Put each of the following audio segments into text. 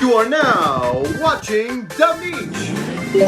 You are now watching The Beach.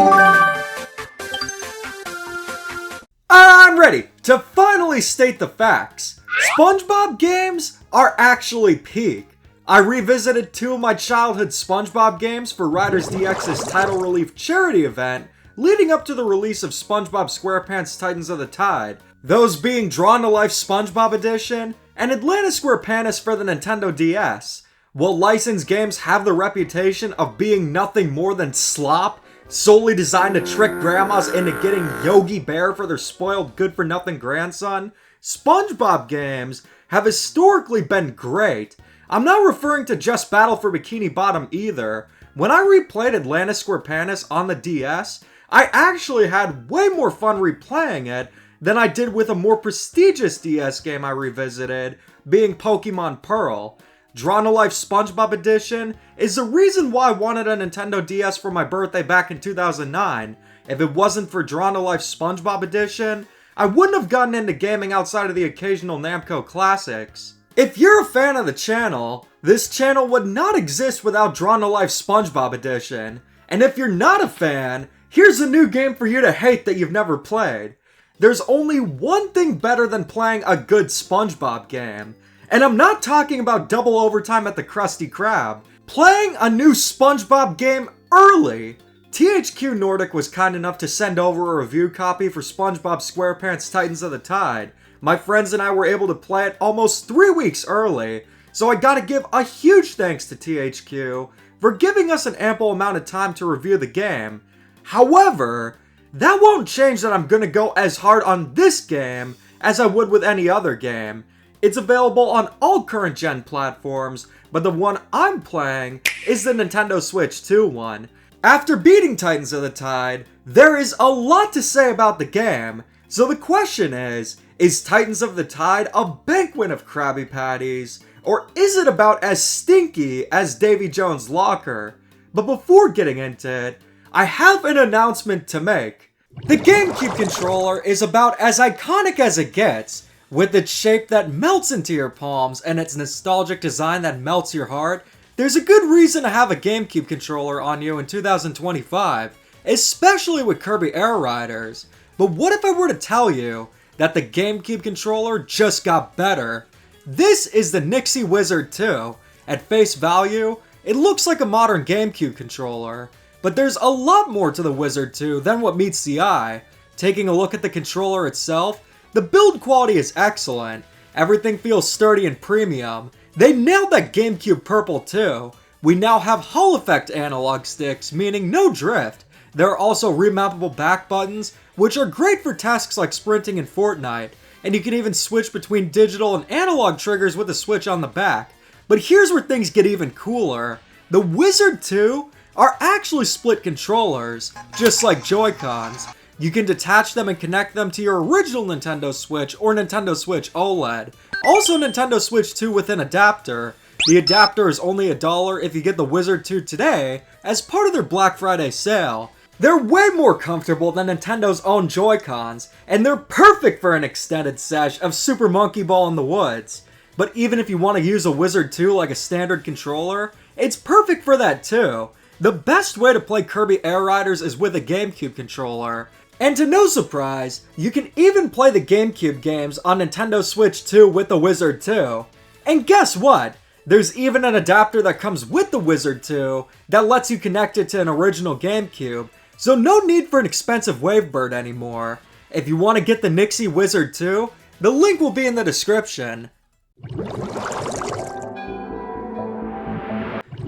I'm ready to finally state the facts. SpongeBob games are actually peak. I revisited 2 of my childhood SpongeBob games for Riders DX's Title Relief charity event leading up to the release of SpongeBob SquarePants Titans of the Tide, those being Drawn to Life SpongeBob Edition and Atlantis SquarePants for the Nintendo DS. While licensed games have the reputation of being nothing more than slop, solely designed to trick grandmas into getting Yogi Bear for their spoiled good-for-nothing grandson, SpongeBob games have historically been great. I'm not referring to just Battle for Bikini Bottom either. When I replayed Atlantis SquarePants on the DS, I actually had way more fun replaying it than I did with a more prestigious DS game I revisited, being Pokemon Pearl. Drawn to Life SpongeBob Edition is the reason why I wanted a Nintendo DS for my birthday back in 2009. If it wasn't for Drawn to Life SpongeBob Edition, I wouldn't have gotten into gaming outside of the occasional Namco classics. If you're a fan of the channel, this channel would not exist without Drawn to Life SpongeBob Edition. And if you're not a fan, here's a new game for you to hate that you've never played. There's only one thing better than playing a good SpongeBob game. And I'm not talking about double overtime at the Krusty Krab. Playing a new SpongeBob game early. THQ Nordic was kind enough to send over a review copy for SpongeBob SquarePants Titans of the Tide. My friends and I were able to play it almost 3 weeks early, so I gotta give a huge thanks to THQ for giving us an ample amount of time to review the game. However, that won't change that I'm gonna go as hard on this game as I would with any other game. It's available on all current gen platforms, but the one I'm playing is the Nintendo Switch 2 one. After beating Titans of the Tide, there is a lot to say about the game, so the question is Titans of the Tide a banquet of Krabby Patties, or is it about as stinky as Davy Jones' locker? But before getting into it, I have an announcement to make. The GameCube controller is about as iconic as it gets, with its shape that melts into your palms and its nostalgic design that melts your heart. There's a good reason to have a GameCube controller on you in 2025, especially with Kirby Air Riders. But what if I were to tell you that the GameCube controller just got better? This is the Nixie Wizard 2. At face value, it looks like a modern GameCube controller, but there's a lot more to the Wizard 2 than what meets the eye. Taking a look at the controller itself, the build quality is excellent. Everything feels sturdy and premium. They nailed that GameCube purple too. We now have Hall Effect analog sticks, meaning no drift. There are also remappable back buttons, which are great for tasks like sprinting in Fortnite, and you can even switch between digital and analog triggers with a switch on the back. But here's where things get even cooler. The Wizard 2 are actually split controllers, just like Joy-Cons. You can detach them and connect them to your original Nintendo Switch or Nintendo Switch OLED. Also Nintendo Switch 2 with an adapter. The adapter is only $1 if you get the Wizard 2 today as part of their Black Friday sale. They're way more comfortable than Nintendo's own Joy-Cons, and they're perfect for an extended sesh of Super Monkey Ball in the Woods. But even if you want to use a Wizard 2 like a standard controller, it's perfect for that too. The best way to play Kirby Air Riders is with a GameCube controller. And to no surprise, you can even play the GameCube games on Nintendo Switch 2 with the Wizard 2. And guess what? There's even an adapter that comes with the Wizard 2 that lets you connect it to an original GameCube, so no need for an expensive Wavebird anymore. If you want to get the Nixie Wizard 2, the link will be in the description.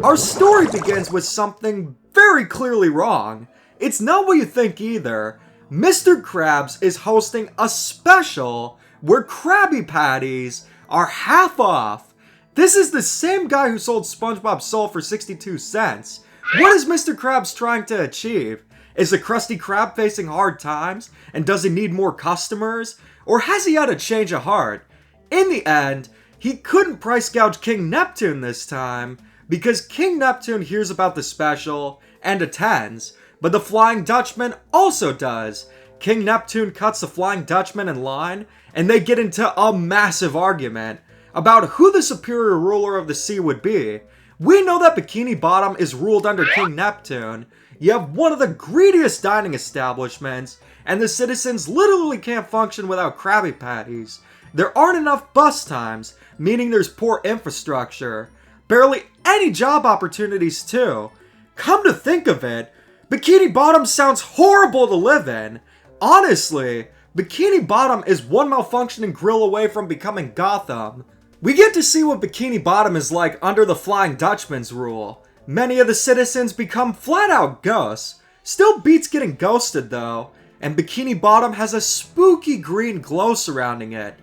Our story begins with something very clearly wrong. It's not what you think either. Mr. Krabs is hosting a special where Krabby Patties are half off. This is the same guy who sold SpongeBob Soul for 62 cents. What is Mr. Krabs trying to achieve? Is the Krusty Krab facing hard times? And does he need more customers? Or has he had a change of heart? In the end, he couldn't price gouge King Neptune this time, because King Neptune hears about the special and attends. But the Flying Dutchman also does. King Neptune cuts the Flying Dutchman in line, and they get into a massive argument about who the superior ruler of the sea would be. We know that Bikini Bottom is ruled under King Neptune. You have one of the greediest dining establishments, and the citizens literally can't function without Krabby Patties. There aren't enough bus times, meaning there's poor infrastructure. Barely any job opportunities too. Come to think of it, Bikini Bottom sounds horrible to live in. Honestly, Bikini Bottom is one malfunctioning grill away from becoming Gotham. We get to see what Bikini Bottom is like under the Flying Dutchman's rule. Many of the citizens become flat out ghosts. Still beats getting ghosted though, and Bikini Bottom has a spooky green glow surrounding it.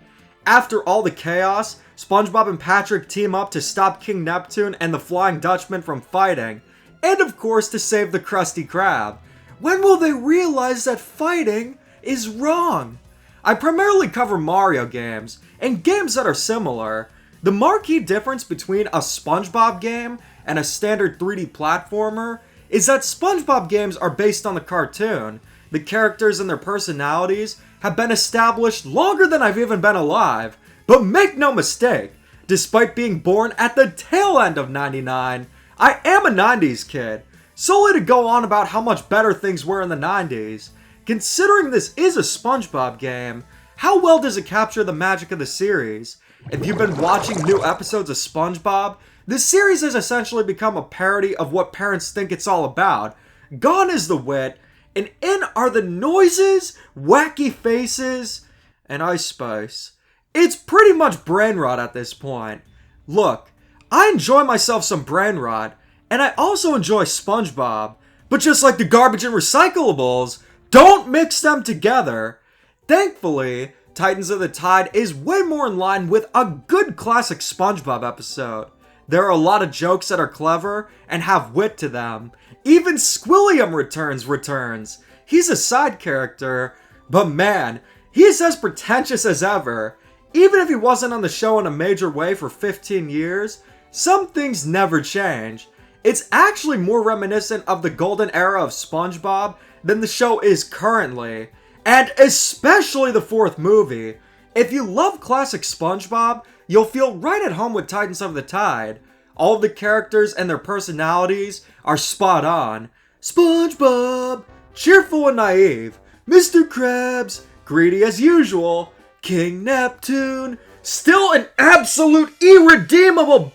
After all the chaos, SpongeBob and Patrick team up to stop King Neptune and the Flying Dutchman from fighting, and of course to save the Krusty Krab. When will they realize that fighting is wrong? I primarily cover Mario games, and games that are similar. The marquee difference between a SpongeBob game and a standard 3D platformer is that SpongeBob games are based on the cartoon. The characters and their personalities have been established longer than I've even been alive. But make no mistake, despite being born at the tail end of '99, I am a 90s kid. Solely to go on about how much better things were in the 90s. Considering this is a SpongeBob game, how well does it capture the magic of the series? If you've been watching new episodes of SpongeBob, this series has essentially become a parody of what parents think it's all about. Gone is the wit, and in are the noises, wacky faces, and Ice Spice. It's pretty much brain rot at this point. Look, I enjoy myself some brain rot, and I also enjoy SpongeBob, but just like the garbage and recyclables, don't mix them together. Thankfully, Titans of the Tide is way more in line with a good classic SpongeBob episode. There are a lot of jokes that are clever and have wit to them. Even Squilliam returns. He's a side character, but man, he is as pretentious as ever. Even if he wasn't on the show in a major way for 15 years, some things never change. It's actually more reminiscent of the golden era of SpongeBob than the show is currently. And especially the fourth movie. If you love classic SpongeBob, you'll feel right at home with Titans of the Tide. All of the characters and their personalities are spot on. SpongeBob, cheerful and naive. Mr. Krabs, greedy as usual. King Neptune, still an absolute irredeemable.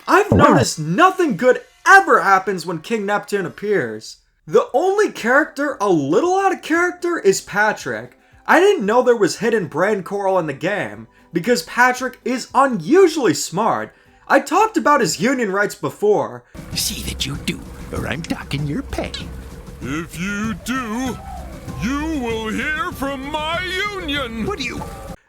I've noticed nothing good ever happens when King Neptune appears. The only character a little out of character is Patrick. I didn't know there was hidden brain coral in the game, because Patrick is unusually smart. I talked about his union rights before. See that you do, or I'm docking your pay. If you do, you will hear from my union! What do you...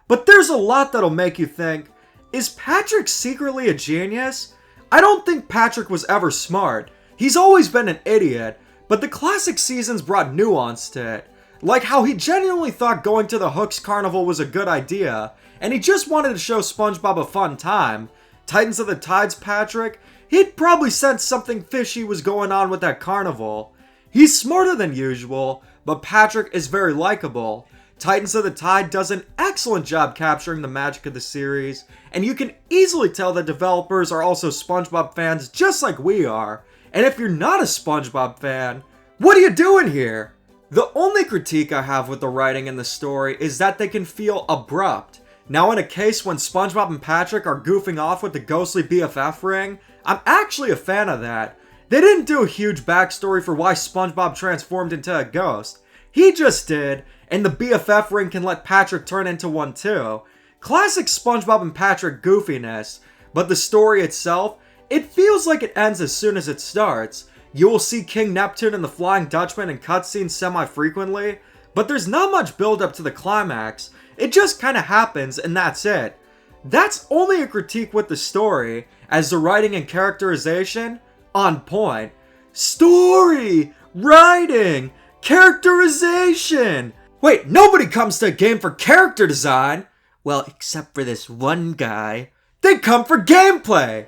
But there's a lot that'll make you think, is Patrick secretly a genius? I don't think Patrick was ever smart. He's always been an idiot, but the classic seasons brought nuance to it. Like how he genuinely thought going to the Hooks Carnival was a good idea, and he just wanted to show SpongeBob a fun time. Titans of the Tide's Patrick, he'd probably sensed something fishy was going on with that carnival. He's smarter than usual, but Patrick is very likable. Titans of the Tide does an excellent job capturing the magic of the series, and you can easily tell that developers are also SpongeBob fans just like we are. And if you're not a SpongeBob fan, what are you doing here? The only critique I have with the writing and the story is that they can feel abrupt. Now in a case when SpongeBob and Patrick are goofing off with the ghostly BFF ring, I'm actually a fan of that. They didn't do a huge backstory for why SpongeBob transformed into a ghost. He just did, and the BFF ring can let Patrick turn into one too. Classic SpongeBob and Patrick goofiness, but the story itself, it feels like it ends as soon as it starts. You will see King Neptune and the Flying Dutchman in cutscenes semi-frequently, but there's not much build up to the climax. It just kinda happens and that's it. That's only a critique with the story, as the writing and characterization, on point. Story! Writing! Characterization! Wait, nobody comes to a game for character design! Well, except for this one guy. They come for gameplay!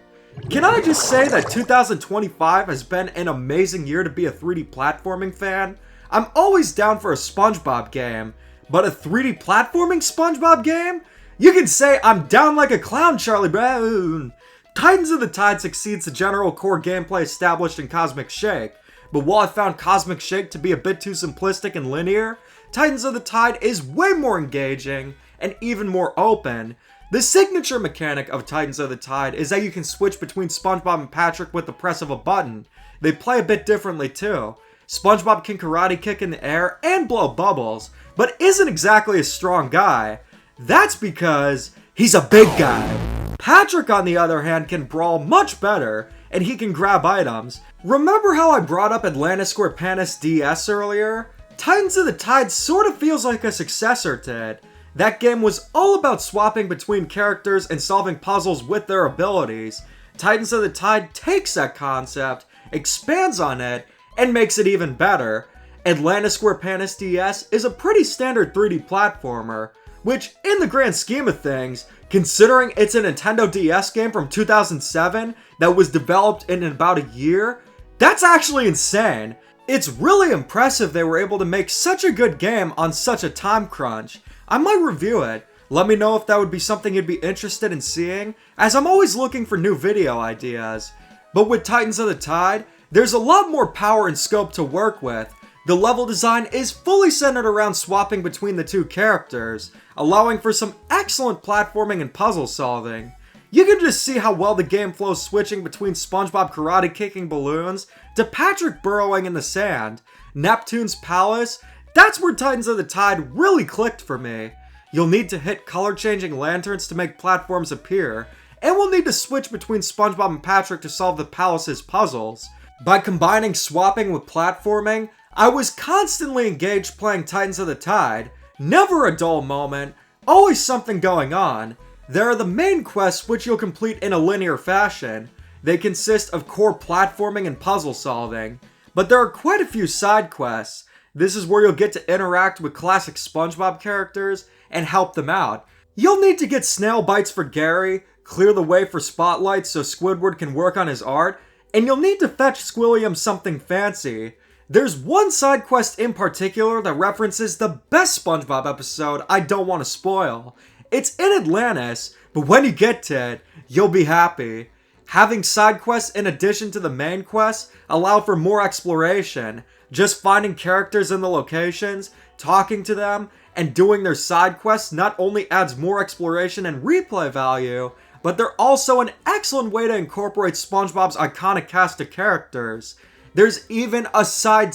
Can I just say that 2025 has been an amazing year to be a 3D platforming fan? I'm always down for a SpongeBob game, but a 3D platforming SpongeBob game? You can say I'm down like a clown, Charlie Brown. Titans of the Tide succeeds the general core gameplay established in Cosmic Shake, but while I found Cosmic Shake to be a bit too simplistic and linear, Titans of the Tide is way more engaging and even more open. The signature mechanic of Titans of the Tide is that you can switch between SpongeBob and Patrick with the press of a button. They play a bit differently too. SpongeBob can karate kick in the air and blow bubbles, but isn't exactly a strong guy. That's because he's a big guy. Patrick, on the other hand, can brawl much better, and he can grab items. Remember how I brought up Atlantis SquarePants DS earlier? Titans of the Tide sort of feels like a successor to it. That game was all about swapping between characters and solving puzzles with their abilities. Titans of the Tide takes that concept, expands on it, and makes it even better. Atlantis SquarePants DS is a pretty standard 3D platformer, which, in the grand scheme of things, considering it's a Nintendo DS game from 2007 that was developed in about a year, that's actually insane. It's really impressive they were able to make such a good game on such a time crunch. I might review it. Let me know if that would be something you'd be interested in seeing, as I'm always looking for new video ideas. But with Titans of the Tide, there's a lot more power and scope to work with. The level design is fully centered around swapping between the two characters, allowing for some excellent platforming and puzzle solving. You can just see how well the game flows switching between SpongeBob karate kicking balloons to Patrick burrowing in the sand. Neptune's Palace, that's where Titans of the Tide really clicked for me. You'll need to hit color changing lanterns to make platforms appear, and we'll need to switch between SpongeBob and Patrick to solve the palace's puzzles. By combining swapping with platforming, I was constantly engaged playing Titans of the Tide. Never a dull moment, always something going on. There are the main quests which you'll complete in a linear fashion. They consist of core platforming and puzzle solving. But there are quite a few side quests. This is where you'll get to interact with classic SpongeBob characters and help them out. You'll need to get snail bites for Gary, clear the way for spotlights so Squidward can work on his art, and you'll need to fetch Squilliam something fancy. There's one side quest in particular that references the best SpongeBob episode I don't want to spoil. It's in Atlantis, but when you get to it, you'll be happy. Having side quests in addition to the main quests allow for more exploration. Just finding characters in the locations, talking to them, and doing their side quests not only adds more exploration and replay value, but they're also an excellent way to incorporate SpongeBob's iconic cast of characters. There's even a side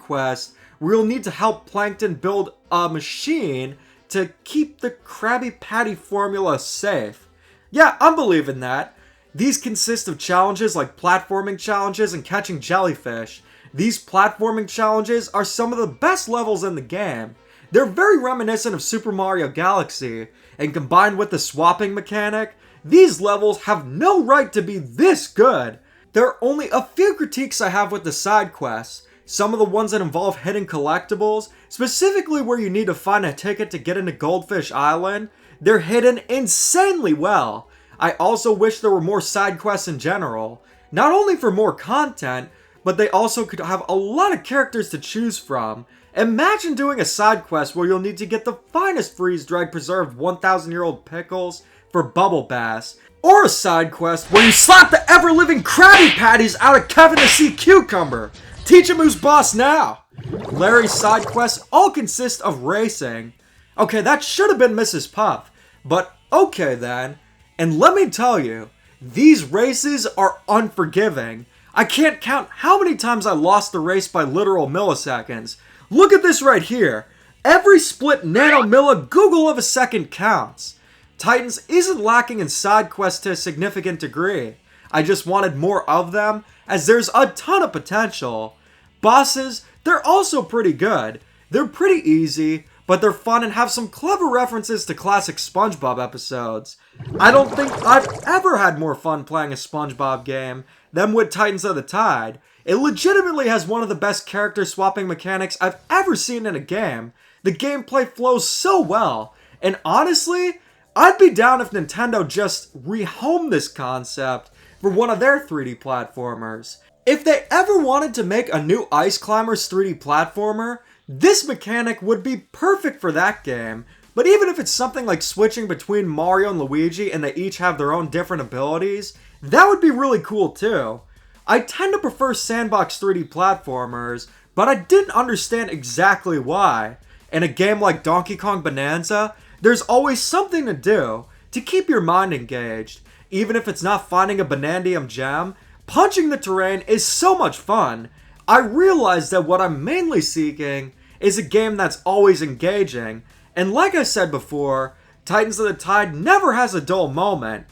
quest where you'll need to help Plankton build a machine to keep the Krabby Patty formula safe. Yeah, I'm believing that. These consist of challenges like platforming challenges and catching jellyfish. These platforming challenges are some of the best levels in the game. They're very reminiscent of Super Mario Galaxy, and combined with the swapping mechanic, these levels have no right to be this good. There are only a few critiques I have with the side quests. Some of the ones that involve hidden collectibles, specifically where you need to find a ticket to get into Goldfish Island, they're hidden insanely well. I also wish there were more side quests in general. Not only for more content, but they also could have a lot of characters to choose from. Imagine doing a side quest where you'll need to get the finest freeze-dried preserved 1,000-year-old pickles for Bubble Bass. Or a side quest where you slap the ever-living Krabby Patties out of Kevin the Sea Cucumber. Teach him who's boss now. Larry's side quests all consist of racing. Okay, that should have been Mrs. Puff, but okay then. And let me tell you, these races are unforgiving. I can't count how many times I lost the race by literal milliseconds. Look at this right here. Every split nanomilla Google of a second counts. Titans isn't lacking in side quests to a significant degree. I just wanted more of them, as there's a ton of potential. Bosses, they're also pretty good. They're pretty easy, but they're fun and have some clever references to classic SpongeBob episodes. I don't think I've ever had more fun playing a SpongeBob game than with Titans of the Tide. It legitimately has one of the best character swapping mechanics I've ever seen in a game. The gameplay flows so well, and honestly, I'd be down if Nintendo just rehomed this concept for one of their 3D platformers. If they ever wanted to make a new Ice Climbers 3D platformer, this mechanic would be perfect for that game. But even if it's something like switching between Mario and Luigi and they each have their own different abilities, That would be really cool too. I tend to prefer sandbox 3D platformers, but I didn't understand exactly why. In a game like Donkey Kong Bananza, there's always something to do to keep your mind engaged. Even if it's not finding a Banandium gem, punching the terrain is so much fun. I realized that what I'm mainly seeking is a game that's always engaging, and like I said before, Titans of the Tide never has a dull moment.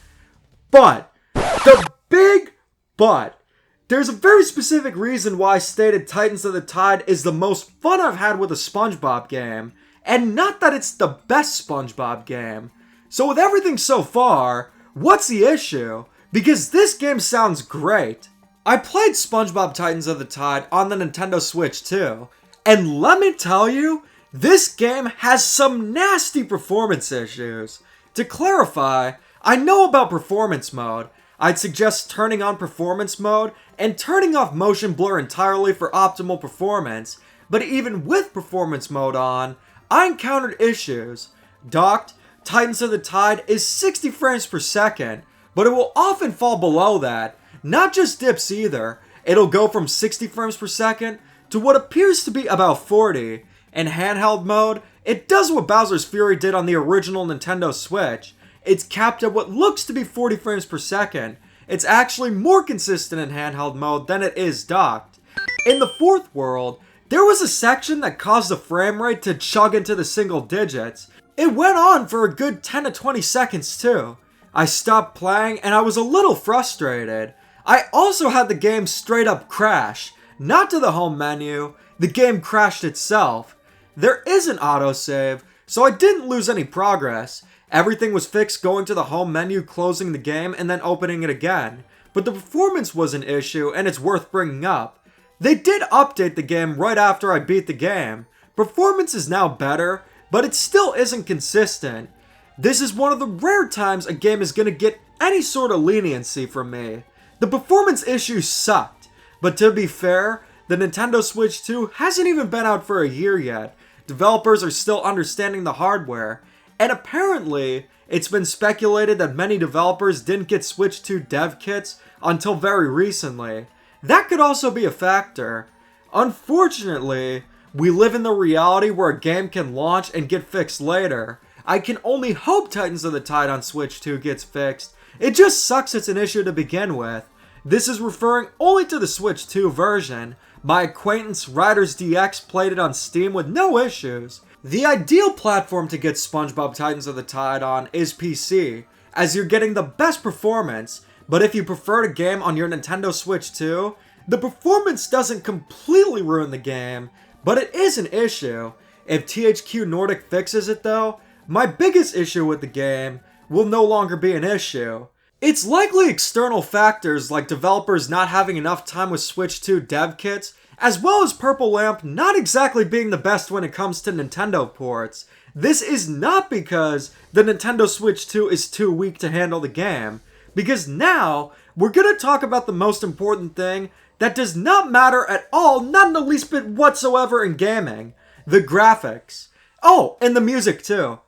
But, the big but, there's a very specific reason why I stated Titans of the Tide is the most fun I've had with a SpongeBob game, and not that it's the best SpongeBob game. So with everything so far, what's the issue? Because this game sounds great. I played SpongeBob Titans of the Tide on the Nintendo Switch too, and let me tell you, this game has some nasty performance issues. To clarify, I know about performance mode. I'd suggest turning on performance mode and turning off motion blur entirely for optimal performance, but even with performance mode on, I encountered issues. Docked, Titans of the Tide is 60 frames per second, but it will often fall below that. Not just dips either, it'll go from 60 frames per second to what appears to be about 40. In handheld mode, it does what Bowser's Fury did on the original Nintendo Switch. It's capped at what looks to be 40 frames per second. It's actually more consistent in handheld mode than it is docked. In the fourth world, there was a section that caused the frame rate to chug into the single digits. It went on for a good 10 to 20 seconds too. I stopped playing and I was a little frustrated. I also had the game straight up crash. Not to the home menu, the game crashed itself. There is an autosave, so I didn't lose any progress. Everything was fixed going to the home menu, closing the game, and then opening it again. But the performance was an issue, and it's worth bringing up. They did update the game right after I beat the game. Performance is now better, but it still isn't consistent. This is one of the rare times a game is going to get any sort of leniency from me. The performance issues sucked, but to be fair, the Nintendo Switch 2 hasn't even been out for a year yet. Developers are still understanding the hardware, and apparently, it's been speculated that many developers didn't get Switch 2 dev kits until very recently. That could also be a factor. Unfortunately, we live in the reality where a game can launch and get fixed later. I can only hope Titans of the Tide on Switch 2 gets fixed. It just sucks it's an issue to begin with. This is referring only to the Switch 2 version. My acquaintance Riders DX played it on Steam with no issues. The ideal platform to get SpongeBob Titans of the Tide on is PC, as you're getting the best performance, but if you prefer a game on your Nintendo Switch 2, the performance doesn't completely ruin the game, but it is an issue. If THQ Nordic fixes it though, my biggest issue with the game will no longer be an issue. It's likely external factors like developers not having enough time with Switch 2 dev kits, as well as Purple Lamp not exactly being the best when it comes to Nintendo ports. This is not because the Nintendo Switch 2 is too weak to handle the game, because now we're going to talk about the most important thing that does not matter at all, not in the least bit whatsoever in gaming: the graphics. Oh, and the music too.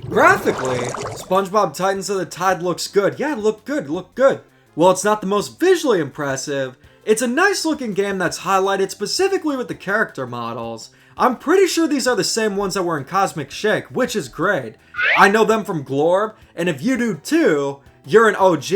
Graphically, SpongeBob Titans of the Tide looks good. Yeah, look good. While it's not the most visually impressive, it's a nice looking game that's highlighted specifically with the character models. I'm pretty sure these are the same ones that were in Cosmic Shake, which is great. I know them from Glorb, and if you do too, you're an OG.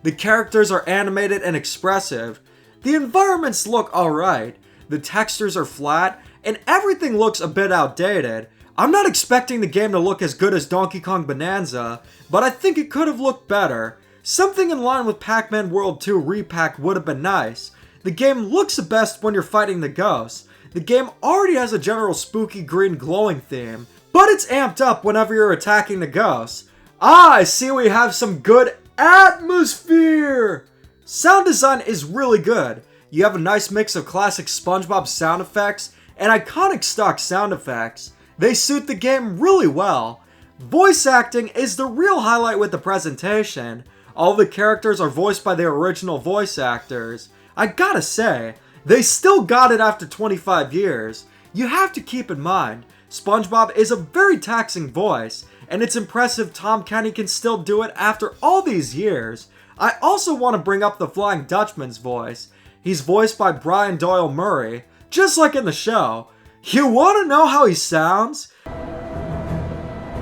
The characters are animated and expressive. The environments look alright. The textures are flat, and everything looks a bit outdated. I'm not expecting the game to look as good as Donkey Kong Bananza, but I think it could have looked better. Something in line with Pac-Man World 2 Repack would have been nice. The game looks the best when you're fighting the ghosts. The game already has a general spooky green glowing theme, but it's amped up whenever you're attacking the ghosts. Ah, I see we have some good atmosphere! Sound design is really good. You have a nice mix of classic SpongeBob sound effects and iconic stock sound effects. They suit the game really well. Voice acting is the real highlight with the presentation. All the characters are voiced by their original voice actors. I gotta say, they still got it after 25 years. You have to keep in mind, SpongeBob is a very taxing voice, and it's impressive Tom Kenny can still do it after all these years. I also want to bring up the Flying Dutchman's voice. He's voiced by Brian Doyle Murray, just like in the show. You want to know how he sounds?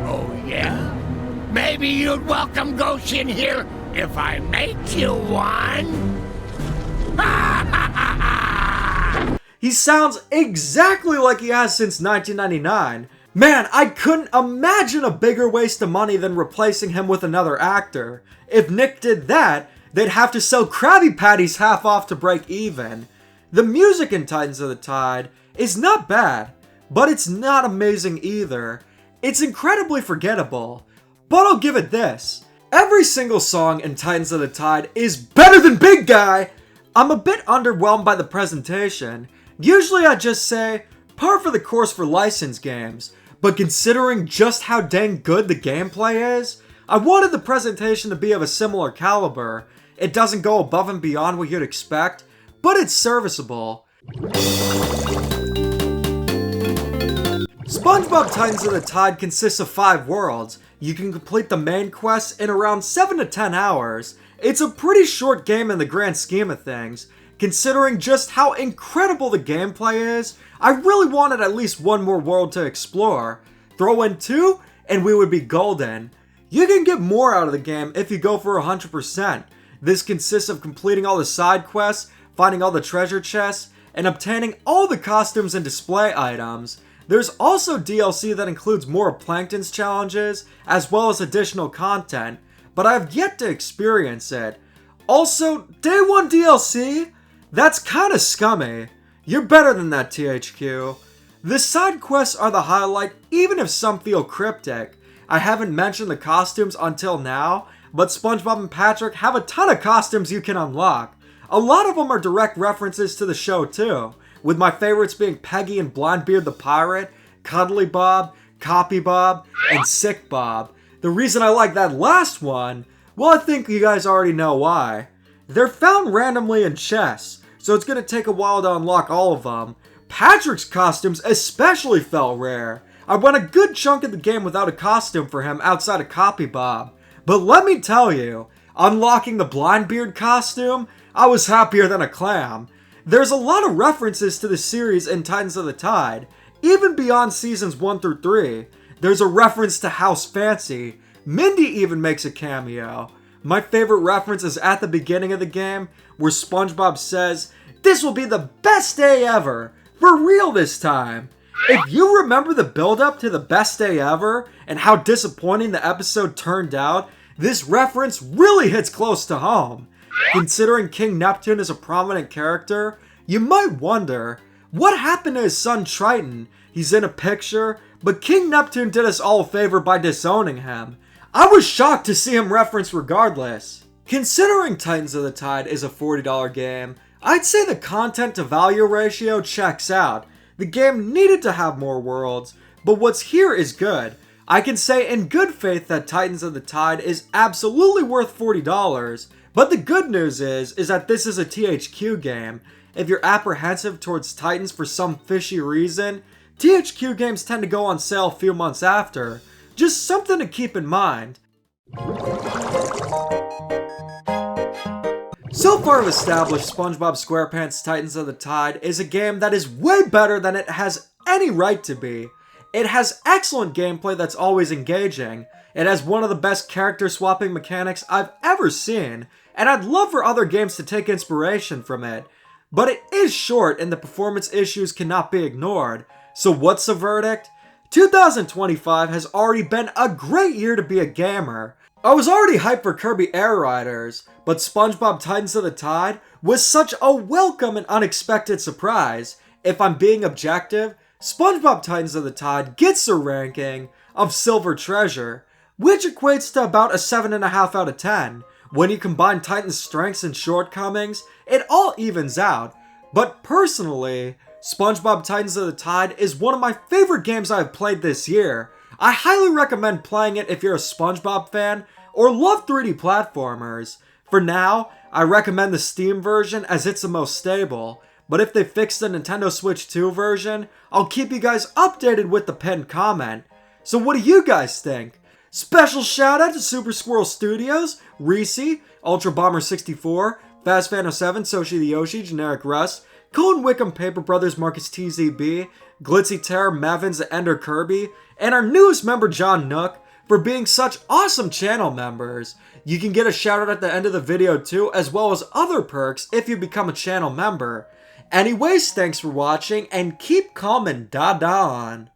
Oh, yeah? Maybe you'd welcome ghosts in here if I make you one? He sounds exactly like he has since 1999. Man, I couldn't imagine a bigger waste of money than replacing him with another actor. If Nick did that, they'd have to sell Krabby Patties half off to break even. The music in Titans of the Tide is not bad, but it's not amazing either. It's incredibly forgettable, but I'll give it this. Every single song in Titans of the Tide is better than Big Guy! I'm a bit underwhelmed by the presentation. Usually I just say, par for the course for licensed games, but considering just how dang good the gameplay is, I wanted the presentation to be of a similar caliber. It doesn't go above and beyond what you'd expect, but it's serviceable. SpongeBob Titans of the Tide consists of 5 worlds. You can complete the main quests in around 7 to 10 hours. It's a pretty short game in the grand scheme of things. Considering just how incredible the gameplay is, I really wanted at least one more world to explore. Throw in 2, and we would be golden. You can get more out of the game if you go for 100%. This consists of completing all the side quests, finding all the treasure chests, and obtaining all the costumes and display items. There's also DLC that includes more Plankton's challenges, as well as additional content, but I have yet to experience it. Also, Day 1 DLC? That's kinda scummy. You're better than that, THQ. The side quests are the highlight, even if some feel cryptic. I haven't mentioned the costumes until now, but SpongeBob and Patrick have a ton of costumes you can unlock. A lot of them are direct references to the show too, with my favorites being Peggy and Blondbeard the Pirate, Cuddly Bob, Copy Bob, and Sick Bob. The reason I like that last one, well, I think you guys already know why. They're found randomly in chests, so it's gonna take a while to unlock all of them. Patrick's costumes especially felt rare. I went a good chunk of the game without a costume for him outside of Copy Bob. But let me tell you, unlocking the Blindbeard costume, I was happier than a clam. There's a lot of references to the series in Titans of the Tide, even beyond seasons 1 through 3. There's a reference to House Fancy. Mindy even makes a cameo. My favorite reference is at the beginning of the game, where SpongeBob says, "This will be the best day ever! For real this time!" If you remember the build-up to the best day ever, and how disappointing the episode turned out, this reference really hits close to home. Considering King Neptune is a prominent character, you might wonder, what happened to his son Triton? He's in a picture, but King Neptune did us all a favor by disowning him. I was shocked to see him referenced regardless. Considering Titans of the Tide is a $40 game, I'd say the content to value ratio checks out. The game needed to have more worlds, but what's here is good. I can say in good faith that Titans of the Tide is absolutely worth $40, but the good news is that this is a THQ game. If you're apprehensive towards Titans for some fishy reason, THQ games tend to go on sale a few months after. Just something to keep in mind. So far I've established SpongeBob SquarePants Titans of the Tide is a game that is way better than it has any right to be. It has excellent gameplay that's always engaging. It has one of the best character swapping mechanics I've ever seen, and I'd love for other games to take inspiration from it. But it is short and the performance issues cannot be ignored. So what's the verdict? 2025 has already been a great year to be a gamer. I was already hyped for Kirby Air Riders, but SpongeBob Titans of the Tide was such a welcome and unexpected surprise. If I'm being objective, SpongeBob Titans of the Tide gets a ranking of Silver Treasure, which equates to about a 7.5 out of 10. When you combine Titan's strengths and shortcomings, it all evens out. But personally, SpongeBob Titans of the Tide is one of my favorite games I've played this year. I highly recommend playing it if you're a SpongeBob fan or love 3D platformers. For now, I recommend the Steam version as it's the most stable, but if they fix the Nintendo Switch 2 version, I'll keep you guys updated with the pinned comment. So what do you guys think? Special shout out to Super Squirrel Studios, Reese, Ultra Bomber 64, Fast Phantom 7, Soshi the Yoshi, Generic Rust, Colin Wickham, Paper Brothers, Marcus TZB, Glitzy Terror, Mavins, the Ender Kirby, and our newest member John Nook for being such awesome channel members. You can get a shout out at the end of the video too, as well as other perks if you become a channel member. Anyways, thanks for watching and keep calm and da-da on.